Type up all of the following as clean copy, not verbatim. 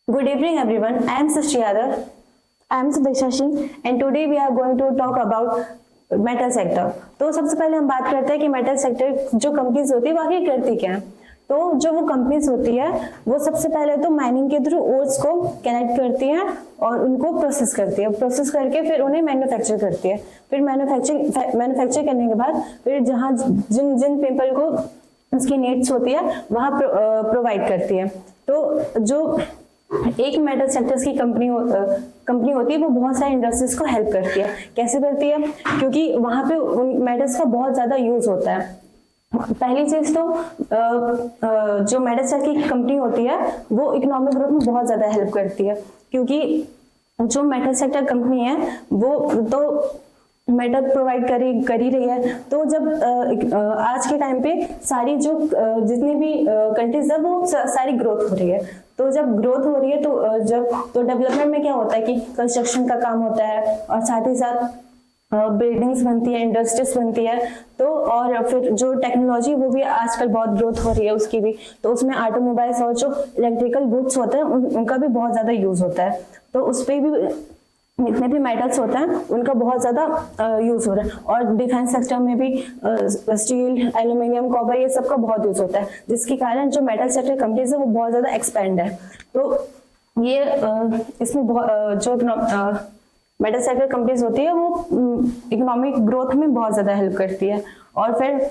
Good evening, everyone. I am Srishti Yadav. I am Sudesha Singh. And today we are going to talk about metal sector. तो सबसे पहले हम बात करते हैं कि मेटल सेक्टर जो कंपनीज होती है वो आगे करती क्या है। तो जो वो कंपनीज होती है वो सबसे पहले तो माइनिंग के थ्रू ओर्स को कनेक्ट करती है और उनको प्रोसेस करती है। प्रोसेस करके फिर उन्हें मैन्युफैक्चर करती है। फिर मैन्युफैक्चर करने के बाद फिर जहाँ जिन जिन पीपल को उसकी नीड्स होती है वहाँ प्रोवाइड करती है। तो जो एक मेटल सेक्टर्स की कंपनी होती है वो बहुत सारे इंडस्ट्रीज को हेल्प करती है। कैसे करती है? क्योंकि वहां पे उन मेटल्स का बहुत ज्यादा यूज होता है। पहली चीज तो जो मेटल सेक्टर की कंपनी होती है वो इकोनॉमिक ग्रोथ में बहुत ज्यादा हेल्प करती है, क्योंकि जो मेटल सेक्टर कंपनी है वो तो मेटल प्रोवाइड कर ही रही है। तो जब आज के टाइम पे सारी जो जितनी भी कंट्रीज है वो सारी ग्रोथ हो रही है। तो जब ग्रोथ हो रही है तो डेवलपमेंट में क्या होता है कि कंस्ट्रक्शन का काम होता है और साथ ही साथ बिल्डिंग्स बनती है, इंडस्ट्रीज बनती है। तो और फिर जो टेक्नोलॉजी वो भी आजकल बहुत ग्रोथ हो रही है उसकी भी। तो उसमें ऑटोमोबाइल्स और जो इलेक्ट्रिकल गुड्स होते हैं उनका भी बहुत ज्यादा यूज होता है। तो उस पर भी जितने भी मेटल्स होते हैं उनका बहुत ज्यादा यूज हो रहा है। और डिफेंस सेक्टर में भी स्टील, एल्यूमिनियम, कॉपर ये सब का बहुत यूज होता है, जिसके कारण जो मेटल सेक्टर कंपनीज है वो बहुत ज्यादा एक्सपेंड है। तो ये इसमें जो मेटल सेक्टर कंपनीज होती है वो इकोनॉमिक ग्रोथ में बहुत ज्यादा हेल्प करती है। और फिर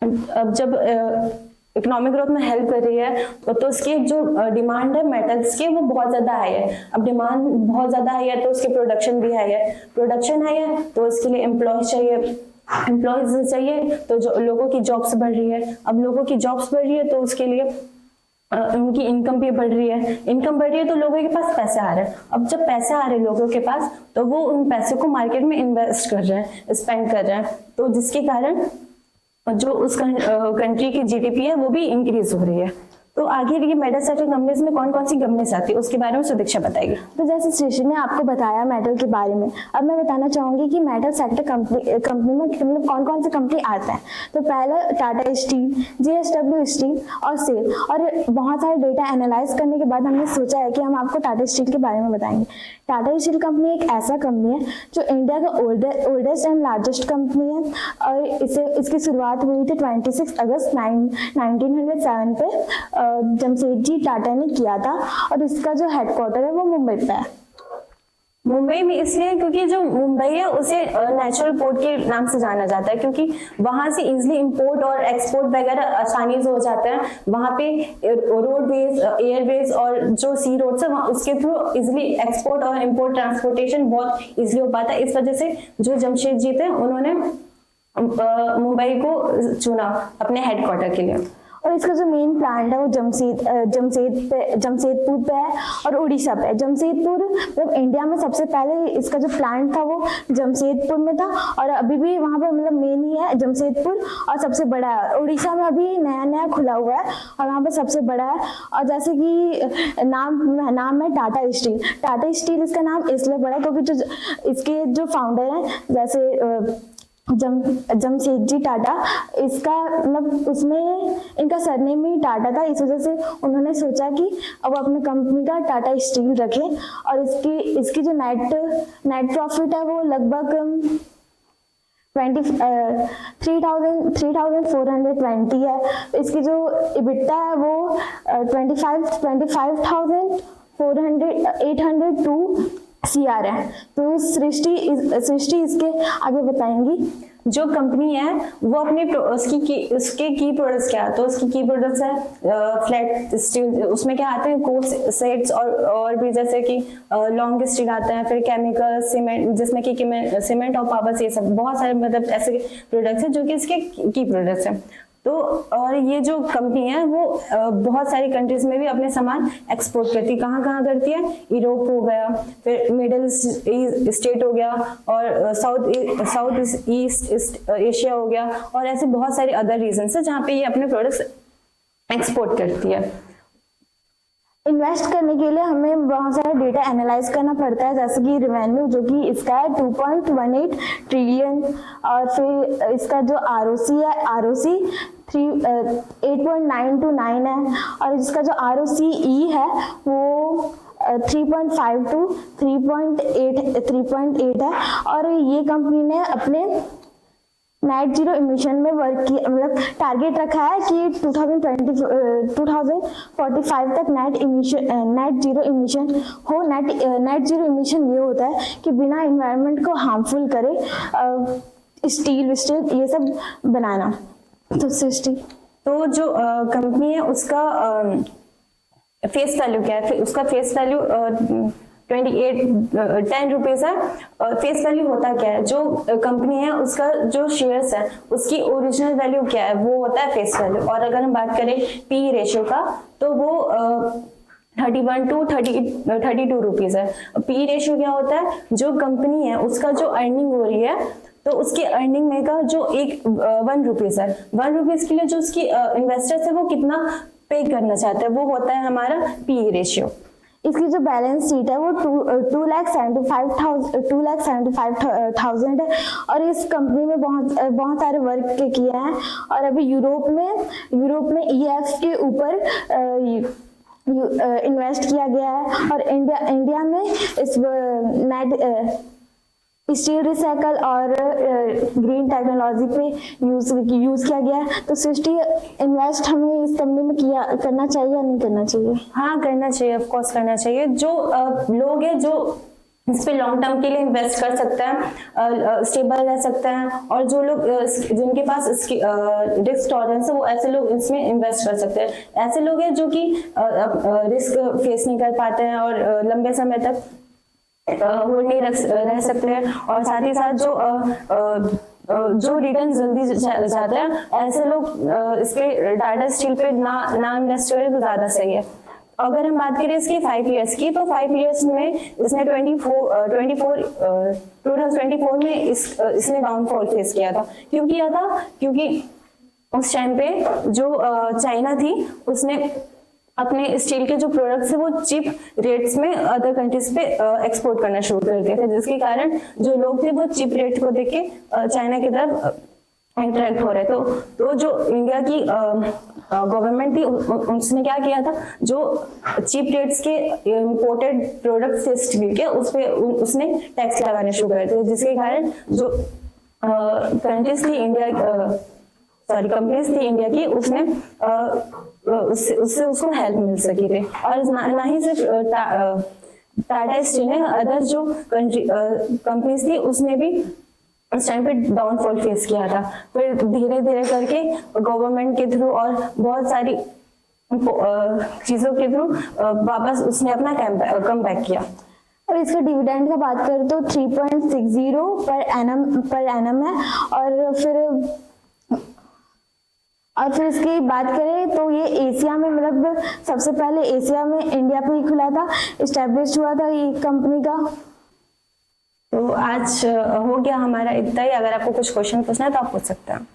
अब जब इकोनॉमिक ग्रोथ में हेल्प कर रही है तो उसकी जो डिमांड है मेटल्स की वो बहुत ज्यादा हाई है। अब डिमांड बहुत ज्यादा हाई है तो उसके प्रोडक्शन भी हाई है। प्रोडक्शन हाई है तो उसके लिए एम्प्लॉयज चाहिए तो जो लोगों की जॉब्स बढ़ रही है। अब लोगों की जॉब्स बढ़ रही है तो उसके लिए उनकी इनकम भी बढ़ रही है। इनकम बढ़ रही है तो लोगों के पास पैसे आ रहे हैं। अब जब पैसे आ रहे हैं लोगों के पास तो वो उन पैसे को मार्केट में इन्वेस्ट कर रहे हैं, स्पेंड कर रहे हैं। तो जिसके कारण जो उस कंट्री की जीडीपी है वो भी इंक्रीज हो रही है। तो आगे ये मेटल सेक्टर कंपनीज में कौन कौन सी कंपनीज आती है उसके बारे में सुदीक्षा बताएगी। तो जैसे श्रीषि ने आपको बताया मेटल के बारे में, अब मैं बताना चाहूंगी कि मेटल सेक्टर कंपनी में मतलब कौन कौन सी कंपनी आते हैं। तो पहला टाटा स्टील, JSW स्टील और सेल। और बहुत सारे डेटा एनालाइज करने के बाद हमने सोचा है कि हम आपको टाटा स्टील के बारे में बताएंगे। टाटा स्टील कंपनी एक ऐसा कंपनी है जो इंडिया का ओल्डेस्ट एंड लार्जेस्ट कंपनी है। और इसकी शुरुआत हुई थी 26 अगस्त 1907 पे जमशेदजी टाटा ने किया था। और इसका जो हेडक्वार्टर है वो मुंबई पे है। मुंबई में इसलिए क्योंकि जो मुंबई है उसे नेचुरल पोर्ट के नाम से जाना जाता है, क्योंकि वहां से इजिली इंपोर्ट और एक्सपोर्ट वगैरह आसानी से हो जाता है। वहां पे रोडवेज, एयरवेज और जो सी रोड्स है वहां उसके थ्रू इजिली एक्सपोर्ट और इंपोर्ट ट्रांसपोर्टेशन बहुत इजिली हो पाता है। इस वजह से जो जमशेद जी थे उन्होंने मुंबई को चुना अपने हेडक्वार्टर के लिए। और इसका जो मेन प्लांट है वो जमशेदपुर पे है और उड़ीसा पे है। जमशेदपुर मतलब इंडिया में सबसे पहले इसका जो प्लांट था वो जमशेदपुर में था और अभी भी वहाँ पे मतलब मेन ही है जमशेदपुर और सबसे बड़ा है। उड़ीसा में अभी नया नया खुला हुआ है और वहाँ पे सबसे बड़ा है। और जैसे कि नाम है टाटा स्टील। टाटा स्टील इसका नाम इसलिए पड़ा क्योंकि जो इसके जो फाउंडर हैं जैसे जमशेदजी टाटा, इसका मतलब उसमें इनका सरनेम ही टाटा था। इस वजह से उन्होंने सोचा कि अब अपनी कंपनी का टाटा स्टील रखें। और इसकी जो नेट प्रॉफिट है वो लगभग 3,420 है। इसकी जो इबिटा है वो 25,802 CR है। तो सृष्टि इसके आगे बताएंगी। जो कंपनी है वो अपने उसके की प्रोडक्ट्स क्या है, तो उसकी की प्रोडक्ट्स है फ्लैट स्टील। उसमें क्या आते हैं कोर्स सेट्स और भी जैसे कि लॉन्ग स्टील आता है, फिर केमिकल, सीमेंट, जिसमें कि सीमेंट और पावर, ये सब बहुत सारे मतलब ऐसे प्रोडक्ट्स हैं जो कि इसके की प्रोडक्ट्स हैं। तो और ये जो कंपनी है वो बहुत सारी कंट्रीज में भी अपने सामान एक्सपोर्ट करती है। कहाँ करती है? यूरोप हो गया, फिर मिडिल स्टेट हो गया और साउथ ईस्ट एशिया हो गया और ऐसे बहुत सारे अदर रीजन है जहाँ पे ये अपने प्रोडक्ट्स एक्सपोर्ट करती है। इन्वेस्ट करने के लिए हमें बहुत सारा डेटा एनालाइज करना पड़ता है, जैसे कि रेवेन्यू जो कि इसका है 2.18 ट्रिलियन। और फिर इसका जो आरओसी है, आरओसी 8.9 to 9 है, और जिसका जो ROCE है वो 3.5 to 3.8 है। और ये कंपनी ने अपने नेट जीरो इमिशन में वर्क किया, मतलब टारगेट रखा है कि 2045 तक नेट जीरो इमिशन हो। नेट जीरो इमिशन ये होता है कि बिना इन्वायरमेंट को हार्मफुल करे स्टील ये सब बनाना। तो सृष्टि, तो जो कंपनी है उसका फेस वैल्यू क्या है? उसका फेस वैल्यू 10 रुपीज है। फेस वैल्यू होता क्या है? जो कंपनी है उसका जो शेयर्स है उसकी ओरिजिनल वैल्यू क्या है, वो होता है फेस वैल्यू। और अगर हम बात करें पी रेशियो का, तो वो 31 to 32 रुपीज है। पी रेशियो क्या होता है? जो कंपनी है उसका जो अर्निंग हो रही है, तो उसके अर्निंग में का जो 1 रुपीज है, 1 रुपीज के लिए जो उसकी इन्वेस्टर्स है वो कितना पे करना चाहते हैं, वो होता है हमारा पी रेशियो। इसकी जो बैलेंस शीट है वो 2,75,000 है। और इस कंपनी में बहुत सारे वर्क किए हैं। और अभी यूरोप में EF के ऊपर इन्वेस्ट किया गया है। और इंडिया में इस नेट स्टील रिसाइकल और ग्रीन टेक्नोलॉजी पे यूज किया गया है। तो सृष्टि, इन्वेस्ट हमें इस कंपनी में करना चाहिए या नहीं करना चाहिए? हाँ, करना चाहिए, ऑफ कोर्स करना चाहिए। जो लोग हैं जो इस पे लॉन्ग टर्म के लिए इन्वेस्ट कर सकते हैं, स्टेबल रह सकते हैं, और जो लोग जिनके पास इसकी रिस्क टॉलरेंस है, वो ऐसे लोग इसमें इन्वेस्ट कर सकते हैं। ऐसे लोग हैं जो कि रिस्क फेस नहीं कर पाते हैं और लंबे समय तक होल्ड नहीं रह सकते हैं, और साथ ही साथ जो रिटर्न जल्दी जाते हैं, ऐसे लोग इस पे टाटा स्टील पे ना इन्वेस्ट करें तो ज्यादा सही है। अगर हम बात करें इसकी 5 इयर्स की, तो 5 इयर्स में इसने 2024 में इसने डाउनफॉल फेस किया था। क्यों किया था? क्योंकि उस टाइम पे जो चाइना थी उसने अपने स्टील के जो प्रोडक्ट्स है वो चीप रेट्स में अदर कंट्रीज पे एक्सपोर्ट करना शुरू कर दिए थे, जिसके कारण जो लोग थे वो चीप रेट को देख के चाइना की तरफ अट्रैक्ट हो रहे। तो जो इंडिया की गवर्नमेंट थी उसने क्या किया था, जो चीप रेट्स के इंपोर्टेड प्रोडक्ट्स थे स्टील के, उस पे उसने टैक्स लगाने शुरू कर दिए, जिसके कारण जो कंट्रीज थी कंपनीज थी इंडिया की, उसने उससे उसको हेल्प मिल सकी थी। और ना ही सिर्फ टाटा स्टील ने, अदर जो कंपनीज थी उसने भी उस टाइम पे डाउनफॉल फेस किया था। फिर धीरे धीरे करके गवर्नमेंट के थ्रू और बहुत सारी चीजों के थ्रू वापस उसने अपना कम बैक किया। और इसके डिविडेंड का बात करें तो 3.60 पर एनम है। और फिर इसकी बात करें तो ये एशिया में, मतलब सबसे पहले एशिया में इंडिया पे ही खुला था, इस्टेब्लिश हुआ था ये कंपनी का। तो आज हो गया हमारा इतना ही। अगर आपको कुछ क्वेश्चन पूछना है तो आप पूछ सकते हैं।